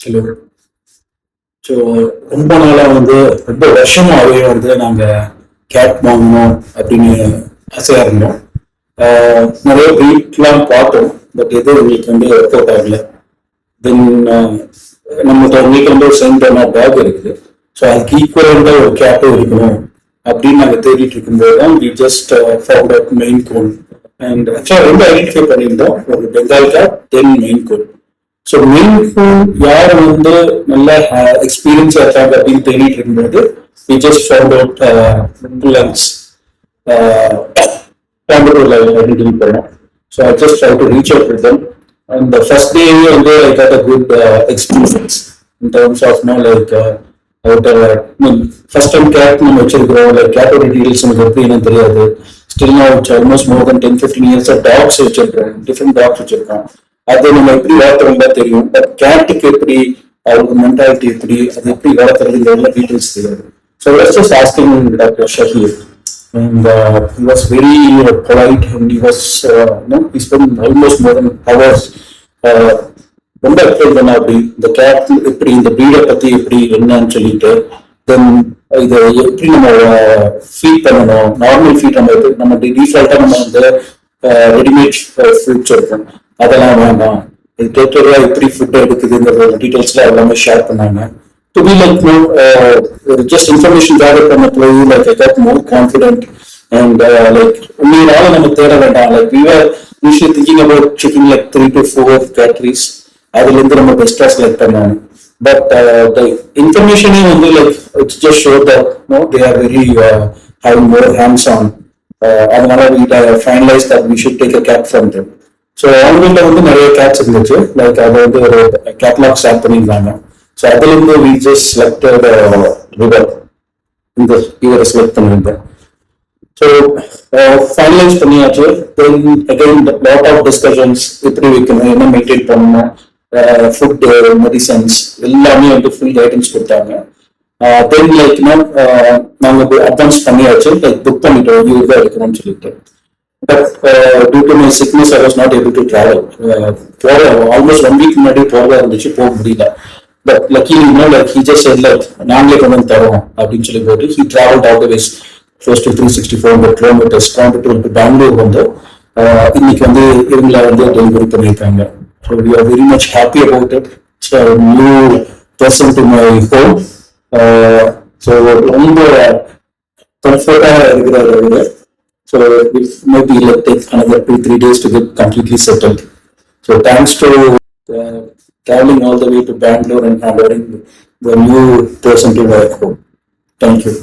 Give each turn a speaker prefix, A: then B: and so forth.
A: Hello. So ரொம்ப நாளாக ரொம்ப வருஷமாகவே கேட் வாங்கணும் அப்படின்னு ஆசையாக இருந்தோம். நிறைய வீட்லாம் பார்த்தோம், பட் எதுவும் எங்களுக்கு ஒர்க் அவுட் ஆகல. தென் நம்மகிட்ட வீட்டில் ஒரு சென்டான டாக் இருக்குது. ஸோ அதுக்கு ஈக்குவலாக ஒரு கேட்டும் இருக்கணும் அப்படின்னு நாங்கள் தேடிட்டு இருக்கும்போது தான் we just found out Maine Coon. And ஆக்சுவலாக ரொம்ப ஐடென்டிஃபை பண்ணியிருந்தோம், ஒரு Bengal cat then Maine Coon. So Maine Coon யார் நல்லா எக்ஸ்பீரியன்ஸ் இருக்காங்க அப்படின்னு தேடிட்டு இருக்கும்போது வி ஜஸ்ட் ஃபவுண்ட் அவுட் லன்ஸ் கோயம்புத்தூர்ல ஐடென்டிஃபை பண்ணோம். So I just try to reach out with them. அந்த first day I got a good experience in terms of first time cat நம்ம வச்சிருக்கிறோம். கேட்டோட டீடைல்ஸ் எனக்கு எப்படி என்னன்னு தெரியாது. Still now it's almost more than 10-15 years dogs வச்சிருக்கோம், different dogs வச்சிருக்கோம். அது நம்ம எப்படி வளர்த்துறோம்னா தெரியும், பட் கேட்டுக்கு எப்படி அவங்க மென்டாலிட்டி எப்படி அது எப்படி வளர்த்துறதுங்கிற டீடைல்ஸ் தெரியாது. So just asking doctor Shaheer. And he was very polite, and he was he spent almost more than hours ரொம்ப எக்ஸ்பிளைன் பண்ண அப்படி இந்த கேட் எப்படி இந்த ப்ரீடை பத்தி எப்படி என்னன்னு சொல்லிட்டு, தென் இதை எப்படி நம்ம ஃபீட் பண்ணணும். நார்மல் ஃபீட் நம்ம டிஃபால்ட்டா நம்ம ரெடிமேட் ஃபுட்ஸ் இருக்கும், அதெல்லாம் வேண்டாம். இது டோட்டலா எப்படி ஃபுட் எடுக்குதுங்கிற டீடைல்ஸ்ல எல்லாமே ஷேர் பண்ணாங்க. To be just information gather பண்ண போய் I got more confident and உண்மையினால நம்ம தேட வேண்டாம். We were usually thinking about checking 3 to 4 categories. அதுல இருந்து நம்ம பெஸ்டா செலக்ட் பண்ணோம். But the information it's just showed that they are very having more hands on. அதனால we finalized that we should take a cat from them. So அவங்கள்ட்ட நிறைய Gates இருந்துச்சு. அதை ஒரு கேட்டலாக் ஸ்டார்ட் பண்ணியிருந்தாங்க. So அதுல we just selected river. இந்த இவரை செலக்ட் பண்ணியிருந்தேன். ஸோ ஃபைனலைஸ் பண்ணியாச்சு. Then again lot of discussions, எப்படி வைக்கணும், என்ன மெயின்டைன் பண்ணணும், ஃபுட் மெடிசன்ஸ் எல்லாமே ஃபுல் கைடன்ஸ் கொடுத்தாங்க. தென் நாங்கள் அட்வான்ஸ் பண்ணியாச்சு, புக் பண்ணிட்டோம் இவர் தான் இருக்கணும்னு சொல்லிட்டு. But due to my sickness I was not able to travel. போற ஆல்மோஸ்ட் 1 week முன்னாடி போறதா இருந்துச்சு, போக முடியல. But luckily, he just said நாங்களே கொண்டு வந்து தரோம் அப்படின்னு சொல்லி போட்டு he traveled all the ways close to 360-400 kilometers Coimbatore to Bangalore இன்னைக்கு இவங்களை டெலிவரி பண்ணியிருக்காங்க. So we are very much happy about it. It's a new person to my home. So ரொம்ப கம்ஃபர்டா இருக்கிறாரு அவரு. So it maybe take another 2-3 days to get completely settled. So thanks to traveling all the way to Bangalore and handling the new person to my home. Thank you.